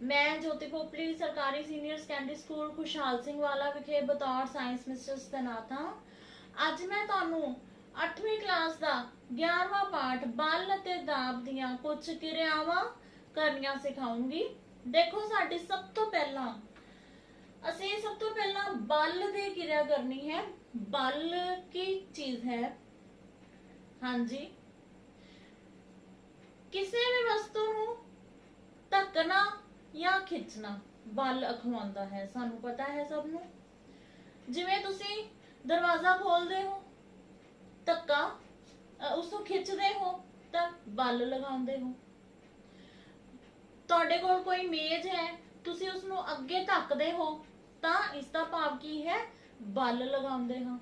मैं ज्योति पोपली सरकारी senior secondary school खुशहाल सिंह वाला विखे बतौर साइंस मिस्टर्स तैनात हाँ। अज मैं तुहानू 8वीं क्लास का 11वां पाठ बल अते दाब दियां कुछ क्रियावां करनियां सिखाऊंगी। देखो साडी सब तो पहला बल दी क्रिया करनी है। बल की चीज है, हाँ जी, किसी भी वस्तु नू धक्कना या खिंचना बल अखवांदा है। सानू पता है सब नू। जिवें तुसी दरवाजा खोलते हो, धक्का उसको खिंचते हो तो बल लगाउंदे हो। तुहाडे कोल कोई मेज है, तुसी उसनू अगे धक्कदे हो तो इसका भाव की है, बल लगाउंदे हां।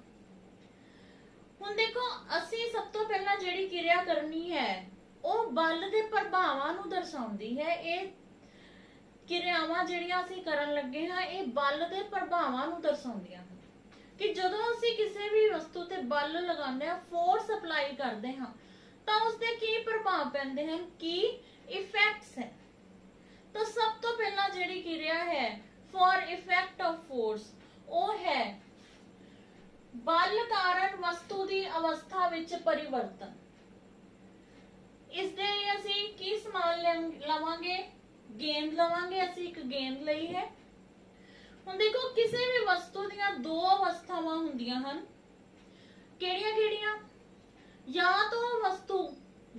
हुण देखो असी सब तो पहला जिहड़ी क्रिया करनी है वो बल दे प्रभावां नू दर्शाउंदी है। ये क्रियावां जिहड़ियां असीं करन लगे हां ये बल दे प्रभावां नू दर्शाउंदियां हैं कि जदों असीं किसी भी वस्तु ते बल लगाने हां, फोर्स अप्लाई करदे हां तां उसदे की प्रभाव पैंदे हैं, की इफेक्ट्स है। तो सब तो पहला जिहड़ी क्रिया है फॉर इफेक्ट ऑफ फोर्स वो है बल कारण वस्तु की अवस्था विच परिवर्तन। इस दे लई असीं की समान लवांगे, गेंद लवांगे। असीं एक गेंद लई है। हुण देखो किसी भी वस्तु दीयां दो अवस्थावां हुंदियां हन। किहड़ियां-किहड़ियां? या तो वस्तु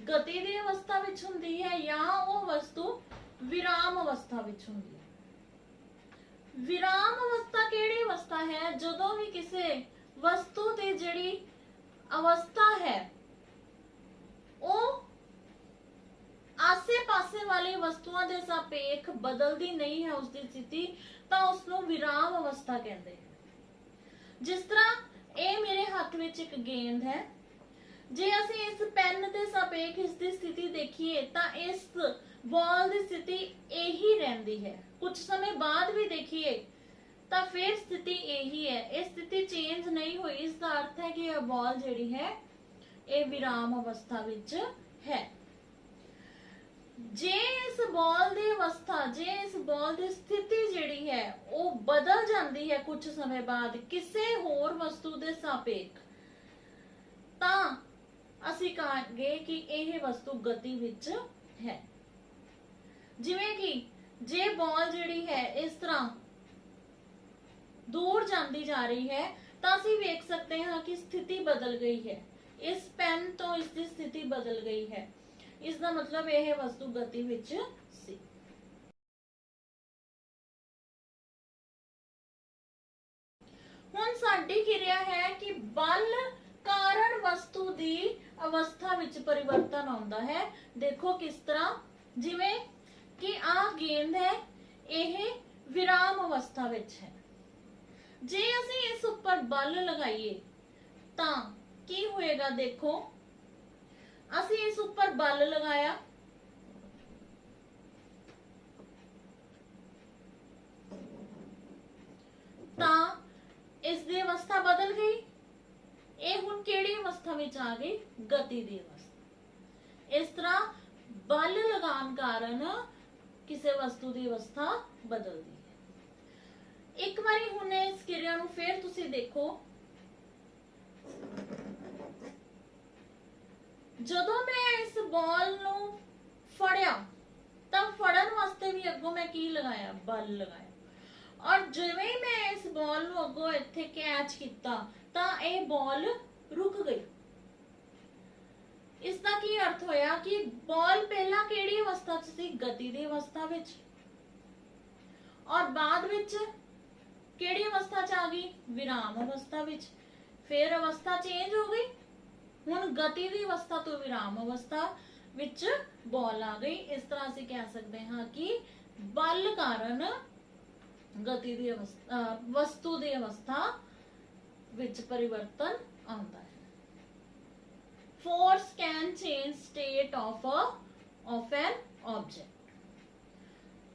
गति दी अवस्था विच हुंदी है या वो वस्तु विराम अवस्था विच हुंदी है। विराम अवस्था किहड़ी अवस्था है? जदों भी किसी वस्तु दी जिहड़ी अवस्था है वो आसे पासे वाली वस्तुओं के सापेक्ष बदलती नहीं है उसकी स्थिति, तो उसको विराम अवस्था कहते हैं। जिस तरह ये मेरे हाथ में एक गेंद है, जे असी इस पेन के सापेक्ष इसकी स्थिति देखिए तो इस बॉल की स्थिति यही रहती है। कुछ समय बाद भी देखिए तो फिर स्थिति यही है, ये स्थिति चेंज नहीं हुई। इसका अर्थ है कि यह बॉल जिहड़ी है ये विराम अवस्था विच है। जे इस बॉल की अवस्था, जे इस बॉल की स्थिति जिहड़ी है वो बदल जाती है कुछ समय बाद किसी होर वस्तु के सापेक्ष, तां असीं कहांगे कि यह वस्तु गति विच है। जिवें कि जे बॉल जिहड़ी है इस तरह दूर जाती जा रही है तो असीं वेख सकते हैं कि स्थिति बदल गई है। इस पेन तो इसकी स्थिति बदल गई है। इसका मतलब यह वस्तु गति विच सी। हुण साडी क्रिया है कि बल कारण वस्तु की अवस्था विच परिवर्तन आउंदा है। देखो किस तरह, जिवें कि आ गेंद है, यह विराम अवस्था विच है। जे असीं इस उपर बल लगाइए तां की होएगा? देखो असीं इस उपर बल लगाया, तां इसदी अवस्था बदल गई। ये हुण किहड़ी अवस्था विच आ गई? गति दी अवस्था। इस तरह बल लगान कारण किसी वस्तु की अवस्था बदलती है। एक बारी हुण इस क्रिया नूं फिर तुसीं देखो, जदों मैं इस बॉल नूं फड़िया तब फड़न वास्ते भी अगों मैं की लगाया? बल लगाया। और जिवें मैं इस बॉल नूं अगों इत्थे कैच कीता तां ये बॉल रुक गई। इसका की अर्थ होया कि बॉल पहला किहड़ी अवस्था च सी? गति दी अवस्था विच, और बाद विच किहड़ी अवस्था च आ गई? विराम अवस्था विच। फिर अवस्था चेंज हो गई। हुण गति दी अवस्था तो विराम अवस्था विच बॉल आ गई। इस तरह असीं कह सकते हैं कि बल कारण गति दी अवस्था, वस्तु दी अवस्था विच परिवर्तन आउंदा है। Force can change state of an object.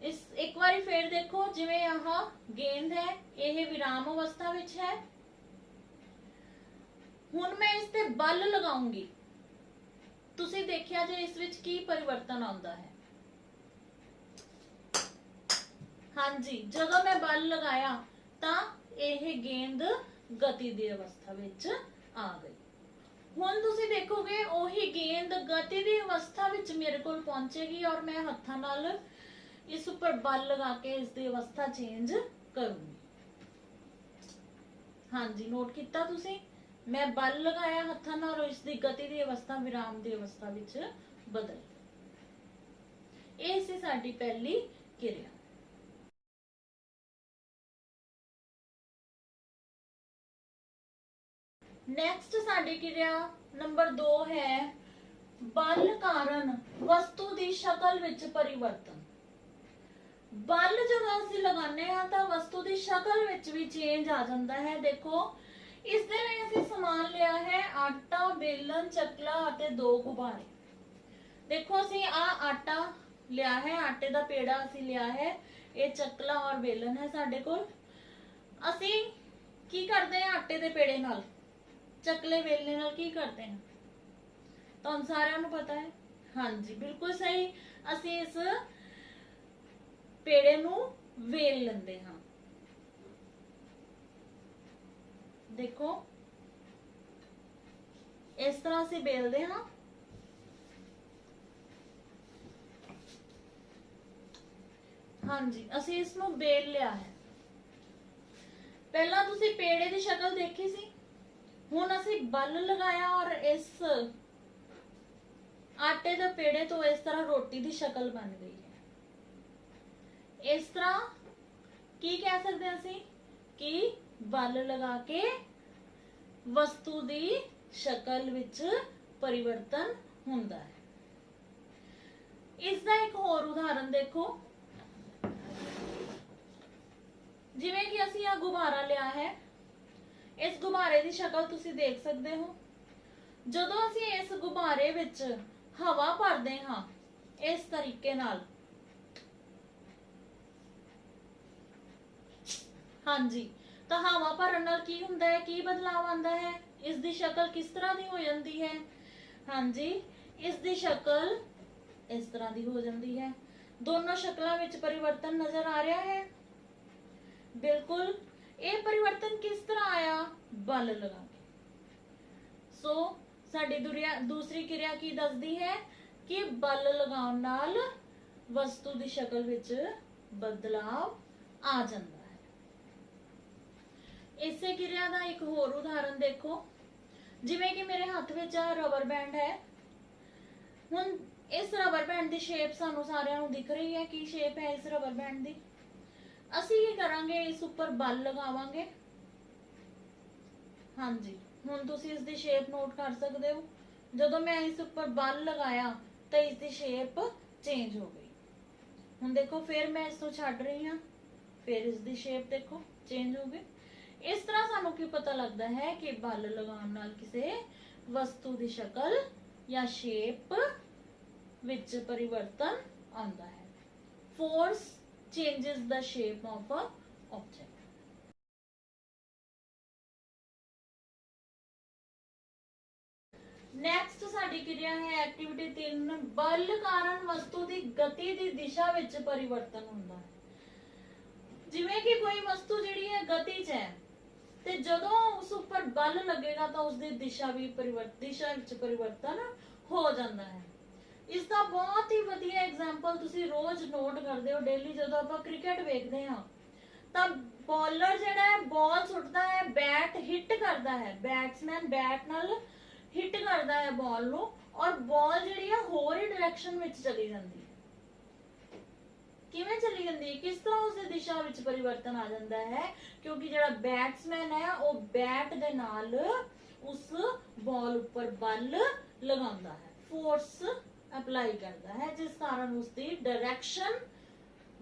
इस एक बार फिर देखो, जिवें यह गेंद है, यह विराम अवस्था विच है। हुण मैं इस ते बल लगाऊंगी, तुसीं देखिया जे इस विच की परिवर्तन आउंदा है। हाँ जी, ਜਦੋਂ मैं बल लगाया ਤਾਂ ਇਹ ਗੇਂਦ ਗਤੀ ਦੀ ਅਵਸਥਾ ਵਿੱਚ ਆ ਗਈ। ਹੁਣ ਤੁਸੀਂ ਦੇਖੋਗੇ ਉਹੀ ਗੇਂਦ ਗਤੀ ਦੀ ਅਵਸਥਾ ਵਿੱਚ ਮੇਰੇ ਕੋਲ ਪਹੁੰਚੇਗੀ ਔਰ ਮੈਂ ਹੱਥਾਂ ਨਾਲ ਇਸ ਉੱਪਰ ਬਲ ਲਗਾ ਕੇ ਇਸ ਦੀ ਅਵਸਥਾ ਚੇਂਜ ਕਰੂੰਗੀ। ਹਾਂਜੀ, ਨੋਟ ਕੀਤਾ ਤੁਸੀਂ? मैं बल लगाया हत्थां नाल और इसकी गति की अवस्था विराम की अवस्था विच बदल। ये सी साडी पहली क्रिया। नेक्स्ट साडी क्रिया नंबर 2 है बल कारण वस्तु की शक्ल विच परिवर्तन। बल जब असीं लगाने हां तां वस्तु की शक्ल विच भी चेंज आ जाता है। देखो इस दे लई असीं समान लिया है आटा, बेलन, चकला अते 2 गुब्बारे। देखो असीं आ आटा लिया है, आटे दा पेड़ा असीं लिया है, ये चकला और बेलन है साडे कोल। असीं की करदे हैं आटे दे पेड़े नाल, चकले बेलने नाल की करदे हैं? तुहानूं सारिआं नूं पता है। हाँ जी, बिल्कुल सही। असीं इस पेड़े नूं वेल लैंदे हां। देखो इस तरह से बेलते हाँ। हाँ जी, असी इसनों बेल लिया है। पहला तुसी पेड़े की शक्ल देखी सी, हुण असी बल लगाया और इस आटे के पेड़े तो इस तरह रोटी की शक्ल बन गई है। इस तरह की कह सकते हैं असी कि बल लगा के वस्तु की शक्ल विच परिवर्तन हुंदा है। इसका एक होर उदाहरण देखो, जिवें कि असीं आ गुब्बारा लिया है, इस गुब्बारे की शक्ल तुसीं देख सकते हो। जदों असीं इस गुब्बारे विच हवा भरदे हां इस तरीके नाल, हाँ जी, तो हवा भरन नाल की हुंदा है, की बदलाव आंदा है, इसकी शक्ल किस तरह की हो जाती है? हाँ जी, इसकी शक्ल इस तरह की हो जाती है। दोनों शक्लों विच परिवर्तन नजर आ रहा है? बिल्कुल। ये परिवर्तन किस तरह आया? बल लगा के। सो साडी दूसरी क्रिया की दसदी है कि बल लगाउण नाल वस्तु की शक्ल विच बदलाव आ जाता है। इसे क्रिया का एक होर उदाहरण देखो, जिवें कि मेरे हाथ में रबर बैंड है। हुण इस रबर बैंड की शेप सानू सारिआं नूं दिख रही है, की शेप है इस रबर बैंड की। असीं की करांगे, इस उपर बल लगावांगे। हाँ जी, हुण तुसीं इसकी शेप नोट कर सकते हो। जदों मैं इस उपर बल लगाया तो इसकी शेप चेंज हो गई। हुण देखो फिर मैं इसको छड्ड रही हाँ, फिर इसकी शेप देखो चेंज हो गई। इस तरह सानू की पता लगता है कि बल लगाउण नाल किसी वस्तु की शक्ल या शेप विच परिवर्तन आंदा है। Force changes the shape of a object. Next साडी क्रिया है एक्टिविटी 3, बल कारण वस्तु की गति की दिशा विच परिवर्तन हुंदा है। जिवें कि कोई वस्तु जिहड़ी है गति च है, ते जदों उस ऊपर बल लगेगा तो उसकी दिशा भी परिवर्तन हो जाता है। इसका बहुत ही वधिया एग्जाम्पल तुसी रोज नोट करते हो डेली। जदों आपां क्रिकेट वेखदे हां तां बॉलर जिहड़ा है बॉल सुट्टदा है, बैट हिट करदा है, बैट्समैन बैट नाल हिट करदा है बॉल नूं और बॉल जिहड़ी है होर ही डायरेक्शन विच चली जांदी है। किवें चली जाती है, किस तरह उस दिशा विच परिवर्तन आ जाता है? क्योंकि जो बैट्समैन है वो बैट दे नाल उस बॉल ऊपर बल लगांदा है, फोर्स अप्लाई करता है, जिस कारण उसकी डायरेक्शन,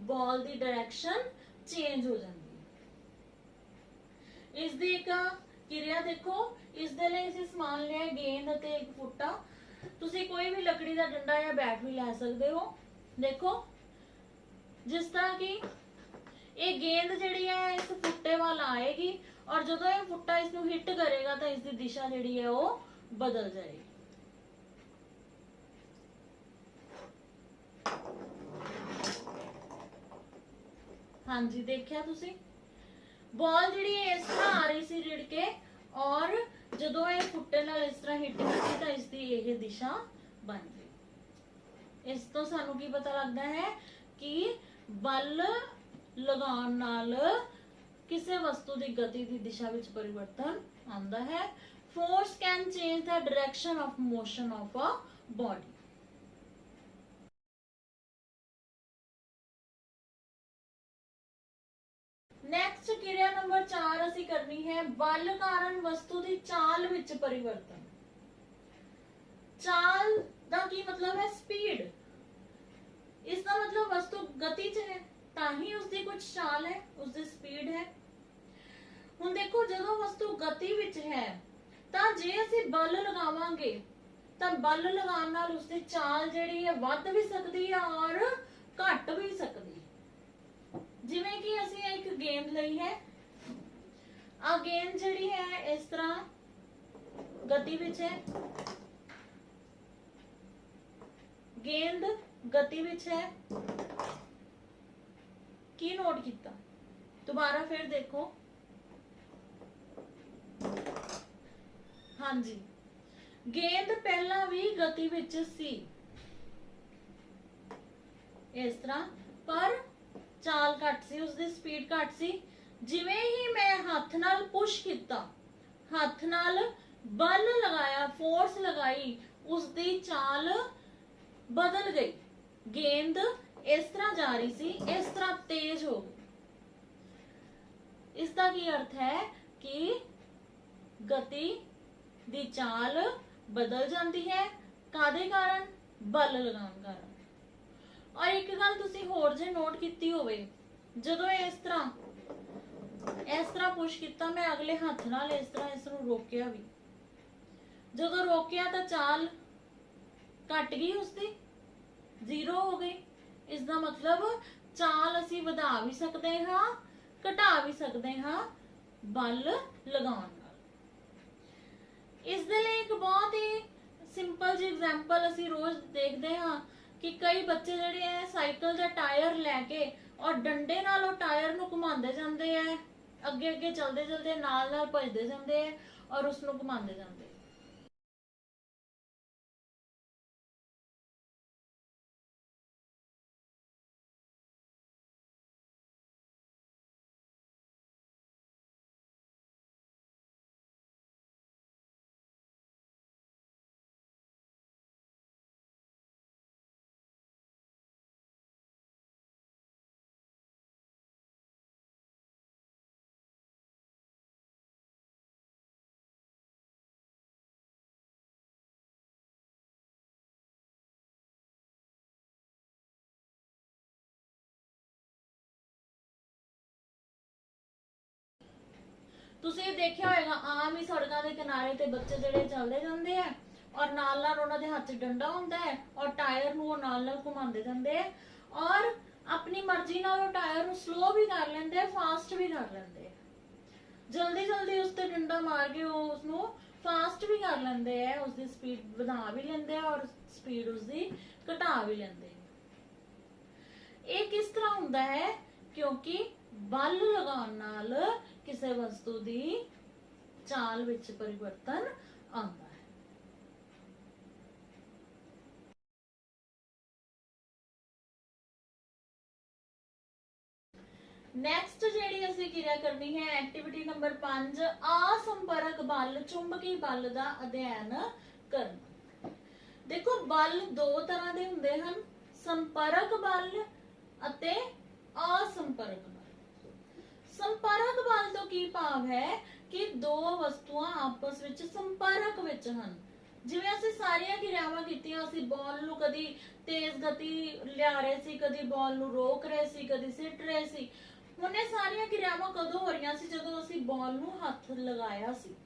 बॉल की डायरेक्शन चेंज हो जाती है। इसकी एक क्रिया देखो, इस दे लई असीं समान लिया गेंद अते एक फुट्टा। तुसीं कोई भी लकड़ी का डंडा या बैट भी लै सकते हो। देखो जिस तरह की ये गेंद जिहड़ी है इस फुट्टे वाल आएगी और जदों ये फुट्टा इसनूं हिट करेगा तो इसकी दिशा जिहड़ी है वो बदल जाएगी। हाँ जी, देखिया तुसी बॉल जी इस तरह आ रही सी रिड़ के और जो ये फुट्टे नाल इस तरह हिट की तो इसकी यह दिशा बन गई। इस तो सानू की पता लगता है कि बल लगाउण नाल किसी वस्तु की गति की दिशा विच परिवर्तन आंदा है। Force can change the direction of motion of a body. Next क्रिया नंबर 4 असी करनी है बल कारण वस्तु की चाल विच परिवर्तन। चाल दा की मतलब है स्पीड। इसका मतलब वस्तु गति च है ताही उसकी कुछ चाल है, उसकी स्पीड है। हुण देखो जदों वस्तु गति विच है तां जे असी बल लगावांगे तां बल लगाउण नाल उसकी चाल जिहड़ी है वध भी सकदी है और घट भी सकदी है। जिवें कि असी एक गेंद लई है, आ गेंद जिहड़ी है इस तरह गति विच है, गेंद गति विच है। की नोट किया? दोबारा फिर देखो। हाँ जी, गेंद पहला भी गति विच सी इस तरह, पर चाल घट सी, उसकी स्पीड घट सी। जिवें ही मैं हाथ नाल पुश किया, हाथ नाल बल लगाया, फोर्स लगाई, उसकी चाल बदल गई। गेंद इस तरह जा रही सी, इस तरह तेज हो गई। इसका की अर्थ है कि गति दी चाल बदल जाती है। कादे कारण? बल लगाउण कारण। और एक गल तुसी होर जे नोट कीती होवे, जदों इस तरह पुश किया, मैं अगले हाथ नाल इस तरह इसनूं रोकिया भी, जदों रोकिया तो चाल घट गई, उसकी जीरो हो गई। इसका मतलब चाल असी वधा भी सकते हाँ, घटा भी सकते हाँ बल लगाउण नाल। इस दे लई एक बहुत ही सिंपल जी एग्जाम्पल असी रोज देखते हाँ कि कई बच्चे जिहड़े है साइकिल का टायर लैके और डंडे नाल वो टायर नूं घुमाते जाते हैं, अगे अगे चलते चलते नाल नाल भजते जाते हैं और उसनूं घुमाते जाते हैं। तुसीं देखिया होएगा आम ही सड़कों के किनारे ते बच्चे जिहड़े चलते जाते हैं और नाल नाल उन्हां दे हाथ च डंडा हुंदा है और टायर नूं नाल नाल घुमाते जाते हैं और अपनी मर्जी नाल टायर नूं स्लो भी कर लेंदे हैं, फास्ट भी कर लेंदे हैं। जल्दी जल्दी उस ते डंडा मार के उसनूं फास्ट भी कर लेंदे हैं, उसकी स्पीड बढ़ा भी लेंदे हैं और स्पीड उसकी घटा भी लेंदे हैं। ये किस तरह हुंदा है? क्योंकि बल लगाउण नाल किसी वस्तु की चाल विच परिवर्तन आंदा है। नेक्स्ट जिहड़ी असीं क्रिया करनी है एक्टिविटी नंबर 5, असंपर्क बल चुंबकी बल का अध्ययन करना। देखो बल दो तरह के हुंदे हन, संपर्क बल अते असंपर्क बल। संपर्क बल तो की भाव है कि दो वस्तुआं आपस विच संपर्क विच हन। जिवें असीं सारियां क्रियावां कीतियां, असीं बॉल नूं कदी तेज गति लिया रहे सी, कदी बॉल नूं रोक रहे सी, कदी सिट रहे सी। हुण ये सारियां क्रियावां कदों हो रहीआं सी? जदों असीं बॉल नूं हत्थ लगाया सी,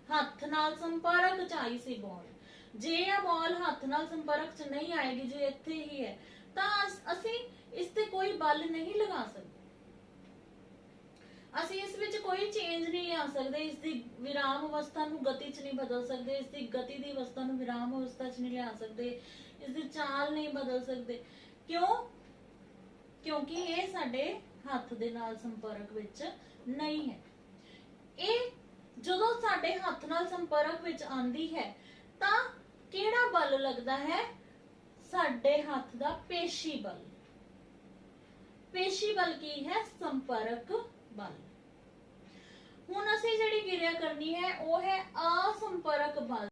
हत्थ नाल संपर्क च आई सी बॉल। जे आ बॉल हत्थ नाल संपर्क च नहीं आएगी, जे इत्थे ही है, तां असीं इस ते कोई बल नहीं लगा सकते। असी इस विच कोई चेंज नहीं लिया सकते, इसकी विराम अवस्था नूं गति च नहीं बदल सकते, इसकी गति की अवस्था नूं विराम अवस्था च नहीं लिया सकते, इसकी चाल नहीं बदल सकते। क्यों? क्योंकि ये साडे ਹੱਥ ਦੇ ਨਾਲ ਸੰਪਰਕ ਵਿੱਚ ਨਹੀਂ ਹੈ। ਇਹ ਜਦੋਂ ਸਾਡੇ ਹੱਥ ਨਾਲ ਸੰਪਰਕ ਵਿੱਚ ਆਂਦੀ ਹੈ ਤਾਂ ਕਿਹੜਾ ਬਲ ਲੱਗਦਾ ਹੈ? ਸਾਡੇ ਹੱਥ ਦਾ ਪੇਸ਼ੀ ਬਲ। ਪੇਸ਼ੀ ਬਲ ਕੀ ਹੈ? ਸੰਪਰਕ ਬਲ। ਹੁਣ ਅਸੀਂ ਜਿਹੜੀ ਕਿਰਿਆ ਕਰਨੀ ਹੈ ਉਹ ਹੈ असंपर्क बल।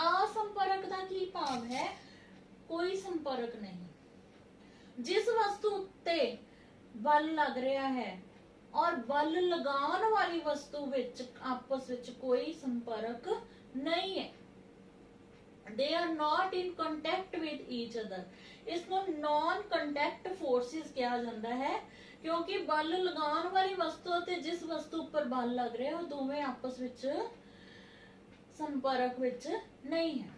असंपर्क ਦਾ ਕੀ ਭਾਵ ਹੈ? ਕੋਈ ਸੰਪਰਕ ਨਹੀਂ। ਜਿਸ ਵਸਤੂ ਉੱਤੇ ਬਲ ਲੱਗ ਰਿਹਾ ਹੈ ਔਰ ਬਲ ਲਗਾਉਣ ਵਾਲੀ ਵਸਤੂ ਵਿੱਚ ਆਪਸ ਵਿੱਚ ਕੋਈ ਸੰਪਰਕ ਨਹੀਂ ਹੈ। They are not in contact with each other। ਇਸ ਨੂੰ non contact forces ਕਿਹਾ ਜਾਂਦਾ ਹੈ ਕਿਉਂਕਿ ਬਲ ਲਗਾਉਣ ਵਾਲੀ ਵਸਤੂ ਤੇ ਜਿਸ ਵਸਤੂ ਉੱਪਰ ਬਲ ਲੱਗ ਰਿਹਾ ਉਹ ਦੋਵੇਂ ਆਪਸ ਵਿੱਚ ਸੰਪਰਕ ਵਿੱਚ ਨਹੀਂ ਹੈ।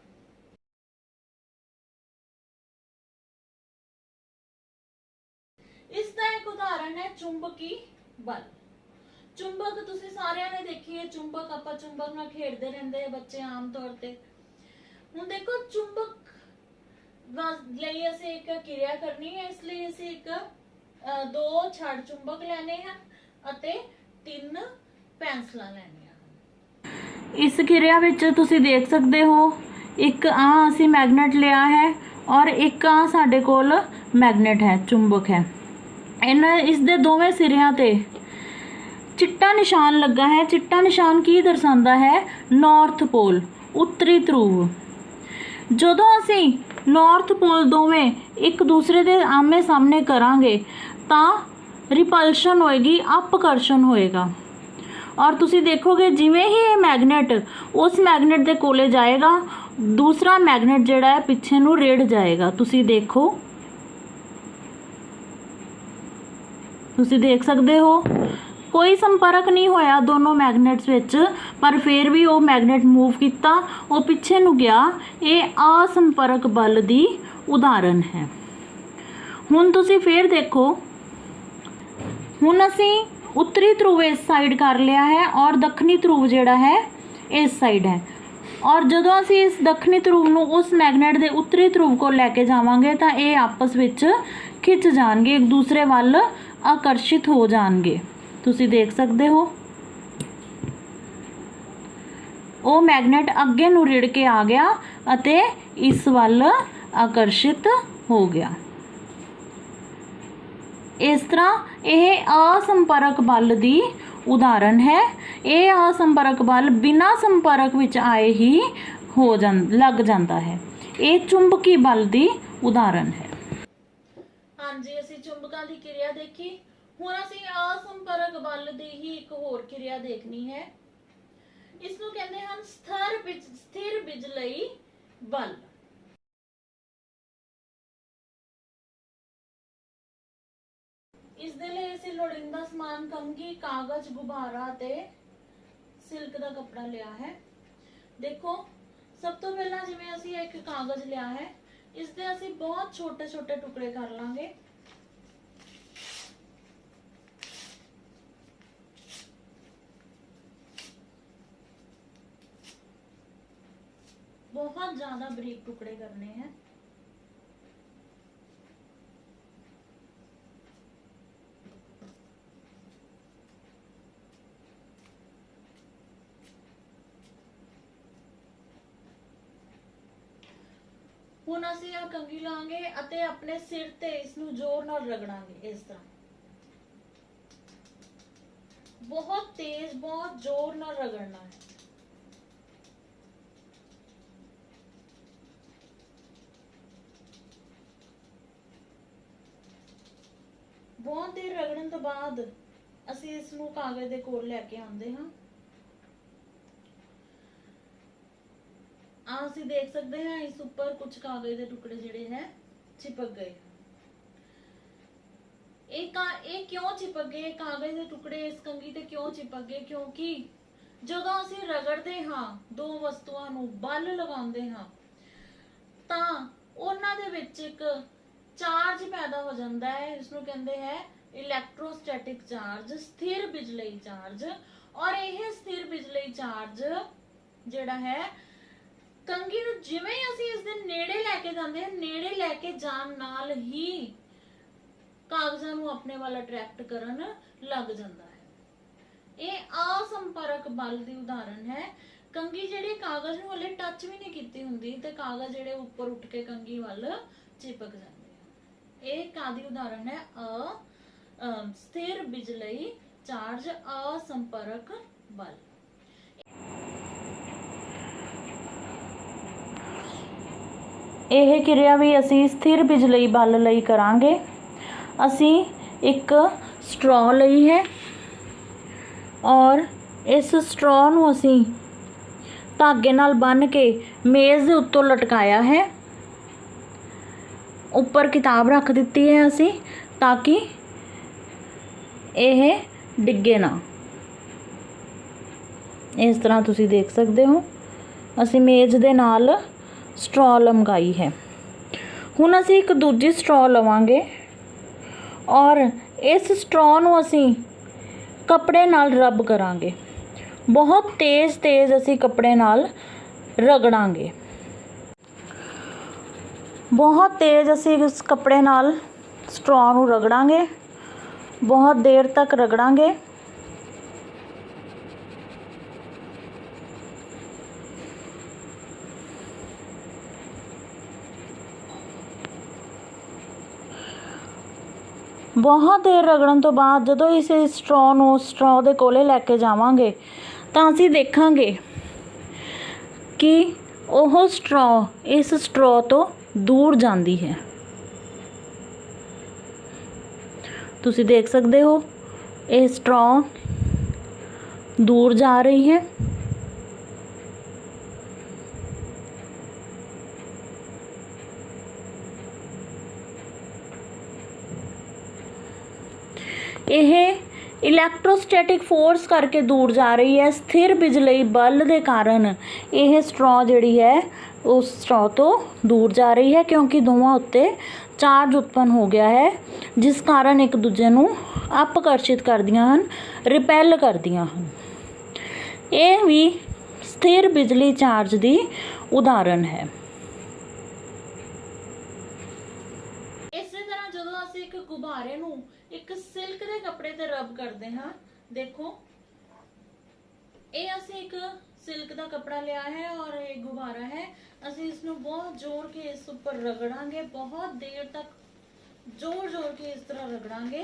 ਇਸ ਦਾ ਇੱਕ ਉਦਾਹਰਨ ਹੈ ਚੁੰਬਕੀ ਬਲ। ਚੁੰਬਕ ਤੁਸੀਂ ਸਾਰਿਆਂ ਨੇ ਦੇਖੀ ਹੈ, ਚੁੰਬਕ ਆਪਾਂ ਚੁੰਬਕ ਨਾਲ ਖੇਡਦੇ ਰਹਿੰਦੇ ਬੱਚੇ ਆਮ ਤੌਰ ਤੇ। ਹੁਣ ਦੇਖੋ ਚੁੰਬਕ ਲਈ ਅਸੀਂ ਇੱਕ ਕਿਰਿਆ ਕਰਨੀ ਹੈ, ਇਸ ਲਈ ਅਸੀਂ ਦੋ ਛੜ ਚੁੰਬਕ ਲੈਣੇ ਹਨ ਅਤੇ 3 ਪੈਨਸਲਾਂ ਲੈਣੀਆਂ ਹਨ। ਇਸ ਕਿਰਿਆ ਵਿੱਚ ਤੁਸੀਂ ਦੇਖ ਸਕਦੇ ਹੋ ਇੱਕ ਅਸੀਂ ਮੈਗਨੇਟ ਲਿਆ ਹੈ ਔਰ ਇੱਕ ਸਾਡੇ ਕੋਲ ਮੈਗਨੇਟ ਹੈ, ਚੁੰਬਕ ਹੈ। ਇਸ ਦੇ ਦੋਵੇਂ ਸਿਰਿਆਂ ਤੇ ਚਿੱਟਾ ਨਿਸ਼ਾਨ ਲੱਗਾ ਹੈ। ਚਿੱਟਾ ਨਿਸ਼ਾਨ ਕੀ ਦਰਸਾਉਂਦਾ ਹੈ? ਨਾਰਥ ਪੋਲ, ਉੱਤਰੀ ਧਰੁਵ। ਜਦੋਂ ਅਸੀਂ ਨਾਰਥ ਪੋਲ ਦੋਵੇਂ ਇੱਕ ਦੂਸਰੇ ਦੇ ਆਮੇ ਸਾਹਮਣੇ ਕਰਾਂਗੇ ਤਾਂ ਰਿਪਲਸ਼ਨ ਹੋਏਗੀ, ਅਪਕਰਸ਼ਣ ਹੋਏਗਾ। ਔਰ ਤੁਸੀਂ ਦੇਖੋਗੇ ਜਿਵੇਂ ਹੀ ਇਹ ਮੈਗਨੇਟ ਉਸ ਮੈਗਨੇਟ ਦੇ ਕੋਲੇ ਜਾਏਗਾ ਦੂਸਰਾ ਮੈਗਨੇਟ ਜਿਹੜਾ ਹੈ ਪਿੱਛੇ ਨੂੰ ਰੇੜ ਜਾਏਗਾ। ਤੁਸੀਂ ਦੇਖੋ, ਤੁਸੀਂ ਦੇਖ ਸਕਦੇ ਹੋ ਕੋਈ ਸੰਪਰਕ ਨਹੀਂ ਹੋਇਆ ਦੋਨੋਂ ਮੈਗਨੇਟਸ ਵਿੱਚ, ਪਰ ਫਿਰ ਵੀ ਉਹ ਮੈਗਨੇਟ ਮੂਵ ਕੀਤਾ, ਉਹ ਪਿੱਛੇ ਨੂੰ ਗਿਆ। ਇਹ असंपर्क ਬਲ ਦੀ ਉਦਾਹਰਨ ਹੈ। ਹੁਣ ਤੁਸੀਂ ਫਿਰ ਦੇਖੋ, ਹੁਣ ਅਸੀਂ ਉੱਤਰੀ ਧਰੁਵ ਇਸ ਸਾਈਡ ਕਰ ਲਿਆ ਹੈ ਔਰ ਦੱਖਣੀ ਧਰੁਵ ਜਿਹੜਾ ਹੈ ਇਸ ਸਾਈਡ ਹੈ। ਔਰ ਜਦੋਂ ਅਸੀਂ ਇਸ ਦੱਖਣੀ ਧਰੁਵ ਨੂੰ ਉਸ ਮੈਗਨੇਟ ਦੇ ਉੱਤਰੀ ਧਰੁਵ ਕੋਲ ਲੈ ਕੇ ਜਾਵਾਂਗੇ ਤਾਂ ਇਹ ਆਪਸ ਵਿੱਚ ਖਿੱਚ ਜਾਣਗੇ, ਇੱਕ ਦੂਸਰੇ ਵੱਲ ਆਕਰਸ਼ਿਤ ਹੋ ਜਾਣਗੇ। ਤੁਸੀਂ ਦੇਖ ਸਕਦੇ ਹੋ ਉਹ ਮੈਗਨੇਟ ਅੱਗੇ ਨੂੰ ਰਿੜ ਕੇ ਆ ਗਿਆ ਅਤੇ ਇਸ ਵੱਲ ਆਕਰਸ਼ਿਤ ਹੋ ਗਿਆ। ਇਸ ਤਰ੍ਹਾਂ ਇਹ असंपर्क ਬਲ ਦੀ ਉਦਾਹਰਨ ਹੈ। ਇਹ असंपर्क ਬਲ ਬਿਨਾਂ ਸੰਪਰਕ ਵਿੱਚ ਆਏ ਹੀ ਲੱਗ ਜਾਂਦਾ ਹੈ। ਇਹ ਚੁੰਬਕੀ ਬਲ ਦੀ ਉਦਾਹਰਨ ਹੈ। ਹਾਂਜੀ, ਅਸੀਂ ਚੁੰਬਕਾਂ ਦੀ ਕਿਰਿਆ ਦੇਖੀ। ਹੁਣ ਅਸੀਂ असंपर्क ਬਲ ਦੀ ਹੀ ਇੱਕ ਹੋਰ ਕਿਰਿਆ ਦੇਖਣੀ ਹੈ। ਇਸ ਨੂੰ ਕਹਿੰਦੇ ਹਨ ਸਥਿਰ ਬਿਜਲਈ ਬਲ। ਇਸ ਦੇ ਲਈ ਅਸੀਂ ਲੋੜੀਂਦਾ ਸਮਾਨ ਕੰਘੀ, ਕਾਗਜ਼, ਗੁਬਾਰਾ ਤੇ ਸਿਲਕ ਦਾ ਕੱਪੜਾ ਲਿਆ ਹੈ। ਦੇਖੋ, ਸਭ ਤੋਂ ਪਹਿਲਾਂ ਜਿਵੇਂ ਅਸੀਂ ਇੱਕ ਕਾਗਜ਼ ਲਿਆ ਹੈ, ਇਸ ਦੇ ਅਸੀਂ ਬਹੁਤ ਛੋਟੇ ਛੋਟੇ ਟੁਕੜੇ ਕਰ ਲਾਂਗੇ। बहुत ज्यादा बारीक टुकड़े करने हैं। ਹੁਣ ਅਸੀਂ ਇਹ ਕੰਘੀ ਲਾਂਗੇ ਅਤੇ ਆਪਣੇ ਸਿਰ ਤੇ ਇਸ ਨੂੰ ਜ਼ੋਰ ਨਾਲ ਰਗੜਾਂਗੇ। ਇਸ ਤਰ੍ਹਾਂ ਬਹੁਤ ਤੇਜ਼, ਬਹੁਤ ਜ਼ੋਰ ਨਾਲ ਰਗੜਨਾ ਹੈ। ਬਹੁਤ ਦੇਰ ਰਗੜਨ ਤੋਂ ਬਾਅਦ ਅਸੀਂ ਇਸ ਨੂੰ ਕਾਗਜ਼ ਦੇ ਕੋਲ ਲੈ ਕੇ ਆਉਂਦੇ ਹਾਂ। ਅਸੀਂ ਦੇਖ ਸਕਦੇ ਹਾਂ ਇਸ ਉੱਪਰ ਕੁਝ ਕਾਗਜ਼ ਦੇ ਟੁਕੜੇ ਜਿਹੜੇ ਹੈ ਚਿਪਕ ਗਏ। ਇਹ ਕਿਉਂ ਚਿਪਕ ਗਏ? ਕਾਗਜ਼ ਦੇ ਟੁਕੜੇ ਇਸ ਕੰਘੀ ਤੇ ਕਿਉਂ ਚਿਪਕ ਗਏ? ਕਿਉਂਕਿ ਜਦੋਂ ਅਸੀਂ ਰਗੜਦੇ ਹਾਂ, ਦੋ ਵਸਤੂਆਂ ਨੂੰ ਬਲ ਲਗਾਉਂਦੇ ਹਾਂ, ਤਾਂ ਉਹਨਾਂ ਦੇ ਵਿੱਚ ਇੱਕ ਚਾਰਜ ਪੈਦਾ ਹੋ ਜਾਂਦਾ ਹੈ। ਇਸ ਨੂੰ ਕਹਿੰਦੇ ਹੈ ਇਲੈਕਟ੍ਰੋਸਟੈਟਿਕ ਚਾਰਜ, ਸਥਿਰ ਬਿਜਲਈ ਚਾਰਜ। ਔਰ ਇਹ ਸਥਿਰ ਬਿਜਲਈ ਚਾਰਜ ਜਿਹੜਾ ਹੈ ਕੰਘੀ ਨੂੰ ਜਿਵੇਂ ਹੀ ਅਸੀਂ ਇਸ ਦੇ ਨੇੜੇ ਲੈ ਕੇ ਜਾਂਦੇ ਹਾਂ, ਨੇੜੇ ਲੈ ਕੇ ਜਾਣ ਨਾਲ ਹੀ ਕਾਗਜ਼ਾਂ ਨੂੰ ਆਪਣੇ ਵੱਲ ਅਟਰੈਕਟ ਕਰਨ ਲੱਗ ਜਾਂਦਾ ਹੈ। ਇਹ ਅਸੰਪਰਕ ਬਲ ਦੀ ਉਦਾਹਰਨ ਹੈ। ਕੰਘੀ ਜਿਹੜੀ ਕਾਗਜ਼ ਨੂੰ ਹਲੇ ਟੱਚ ਵੀ ਨਹੀਂ ਕੀਤੀ ਹੁੰਦੀ ਤੇ ਕਾਗਜ਼ ਜਿਹੜੇ ਉੱਪਰ ਉੱਠ ਕੇ ਕੰਘੀ ਵੱਲ ਚਿਪਕ ਜਾਂਦੇ ਆ। ਇਹ ਕਾਦੀ ਉਦਾਹਰਨ ਹੈ? ਸਥਿਰ ਬਿਜਲਈ ਚਾਰਜ, ਅਸੰਪਰਕ ਬਲ। ਇਹ ਕਿਰਿਆ ਵੀ ਅਸੀਂ ਸਥਿਰ ਬਿਜਲਈ ਬਲ ਲਈ ਕਰਾਂਗੇ। ਅਸੀਂ ਇੱਕ ਸਟ੍ਰॉ ਲਈ ਹੈ ਔਰ ਇਸ ਸਟ੍ਰॉ ਨੂੰ ਅਸੀਂ ਧਾਗੇ ਨਾਲ ਬੰਨ੍ਹ ਕੇ ਮੇਜ਼ ਦੇ ਉੱਤੋਂ ਲਟਕਾਇਆ ਹੈ। ਉੱਪਰ ਕਿਤਾਬ ਰੱਖ ਦਿੱਤੀ ਹੈ ਅਸੀਂ ਤਾਂ ਕਿ ਇਹ ਡਿੱਗੇ ਨਾ। ਇਸ ਤਰ੍ਹਾਂ ਤੁਸੀਂ ਦੇਖ ਸਕਦੇ ਹੋ ਅਸੀਂ ਮੇਜ਼ ਦੇ ਨਾਲ ਸਟ੍ਰॉ ਲਮਕਾਈ ਹੈ। ਹੁਣ ਅਸੀਂ ਇੱਕ ਦੂਜੀ ਸਟ੍ਰॉ ਲਵਾਂਗੇ ਔਰ ਇਸ ਸਟ੍ਰॉ ਨੂੰ ਅਸੀਂ ਕੱਪੜੇ ਨਾਲ ਰਬ ਕਰਾਂਗੇ। ਬਹੁਤ ਤੇਜ਼ ਅਸੀਂ ਕੱਪੜੇ ਨਾਲ ਰਗੜਾਂਗੇ। ਬਹੁਤ ਤੇਜ਼ ਅਸੀਂ ਇਸ ਕੱਪੜੇ ਨਾਲ ਸਟ੍ਰॉ ਨੂੰ ਰਗੜਾਂਗੇ, ਬਹੁਤ ਦੇਰ ਤੱਕ ਰਗੜਾਂਗੇ। बहुत देर रगड़न तो बाद जो इस स्ट्रॉ के कोले लैके जावांगे तो असी देखांगे कि वह स्ट्रॉ इस स्ट्रॉ तो दूर जाती है। तुसी देख सकते हो यह स्ट्रॉ दूर जा रही है। यह इलैक्ट्रोस्टैटिक फोर्स करके दूर जा रही है। स्थिर बिजलई बल के कारण यह स्ट्रॉ जिहड़ी है उस स्ट्रॉ तो दूर जा रही है क्योंकि दोवां उत्ते चार्ज उत्पन्न हो गया है जिस कारण एक दूजे नूं अपकर्षित करदियां हन, रिपैल करदियां हन। यह भी स्थिर बिजली चार्ज की उदाहरण है। इसी तरह जदों असीं एक गुब्बारे नूं एक सिल्क के कपड़े ते रब करते हाँ, देखो ये असी एक सिल्क का कपड़ा लिया है और एक गुब्बारा है। असी इसनों बहुत जोर के इस ऊपर रगड़ांगे, बहुत देर तक जोर के इस तरह रगड़ांगे।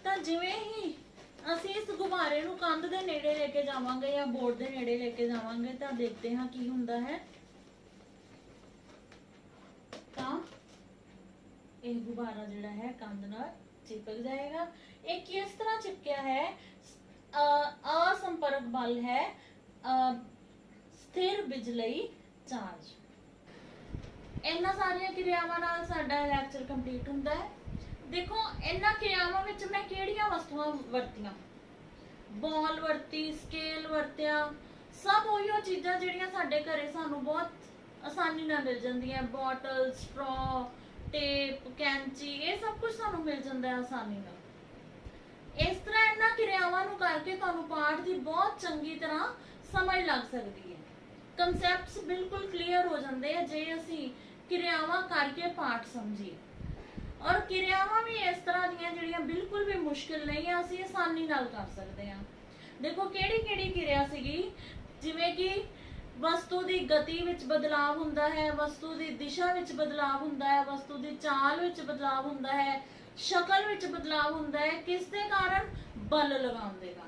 तो जिवें ही असी इस गुब्बारे नूं कंध दे नेड़े लेके जावांगे या बोर्ड दे नेड़े लेके जावांगे तो देखते हाँ की हुंदा है। तो यह गुब्बारा जिहड़ा है कंध नाल चिपक जाएगा। एक किस तरह चिपकिया है? असंपर्क बल है, स्थिर बिजलई चार्ज। इन्हां सारियां क्रियावां नाल साडा लैक्चर कंप्लीट हुंदा है। देखो इन्हां क्रियावां विच मैं किहड़ियां वस्तुआं वरतियां? बॉल वरती, स्केल वरतिया, सब उहियो चीज़ां जिहड़ियां साडे घरे सानू बहुत आसानी नाल मिल जांदियां। बॉटल, स्ट्रॉ, टेप, कैंची, ये सब कुछ सानू मिल जाता है आसानी नाल। इस तरह इन्हां क्रियावां नूं करके तुहानू पाठ की बहुत चंगी तरह समझ लग सकती है। कंसैप्ट्स बिल्कुल क्लीयर हो जाते हैं जे असी क्रियावां करके पाठ समझिए। और क्रियावां भी इस तरह दियां जिहड़ियां बिल्कुल भी मुश्किल नहीं है, असी आसानी नाल कर सकते हैं। देखो किहड़ी क्रिया सीगी, जिवें कि वस्तु की गति विच बदलाव हुंदा है, वस्तु की दिशा विच बदलाव हुंदा है, वस्तु की चाल विच बदलाव हुंदा है, शक्ल विच बदलाव हुंदा है। किस दे कारण? बल लगाउण दे कारण।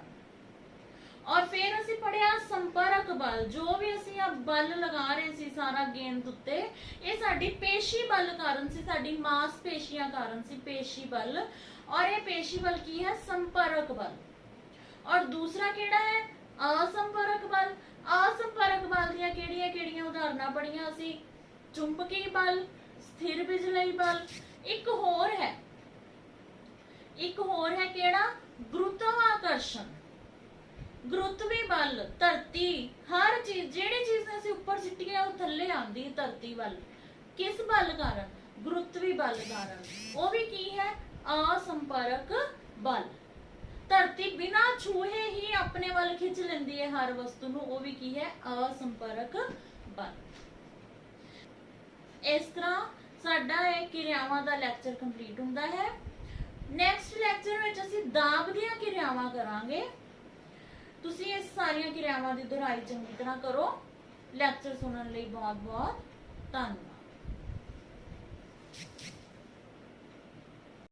और फिर असी पढ़िया संपर्क बल। जो भी असी अब बल लगा रहे सी सारा गेंद उत्ते, ये साडी पेशी बल कारण सी, साडी मांसपेशियां कारण सी पेशी बल। और ये पेशी बल की है? संपर्क बल। और दूसरा केड़ा है? असंपर्क बल। असंपर्क बल दियां किहड़ियां उदाहरणां पढ़ियां असी? चुंबकी बल, स्थिर बिजलई बल। एक होर है केड़ा? गुरुत्वाकर्षण। गुरुत्वी बल, धरती, हर चीज जिहड़ी चीज असी ऊपर सिੱਟੀ है वो थल्ले आंदी धरती बल। किस बल कारण? गुरुत्वी बल कारण। वो भी की है? असंपर्क बल। धरती बिना छूहे ही अपने वाल खिंच लेंदी है हर वस्तु नूं, वो भी की है? असंपर्क ਪਰ। ਇਸ ਤਰ੍ਹਾਂ ਸਾਡਾ ਇਹ ਕਿਰਿਆਵਾਂ ਦਾ ਲੈਕਚਰ ਕੰਪਲੀਟ ਹੁੰਦਾ ਹੈ। ਨੈਕਸਟ ਲੈਕਚਰ ਵਿੱਚ ਅਸੀਂ ਦਾਬ ਦੀਆਂ ਕਿਰਿਆਵਾਂ ਕਰਾਂਗੇ। ਤੁਸੀਂ ਇਸ ਸਾਰੀਆਂ ਕਿਰਿਆਵਾਂ ਦੀ ਦੁਹਰਾਈ ਚੰਗੀ ਤਰ੍ਹਾਂ ਕਰੋ। ਲੈਕਚਰ ਸੁਣਨ ਲਈ ਬਹੁਤ ਬਹੁਤ ਧੰਨਵਾਦ।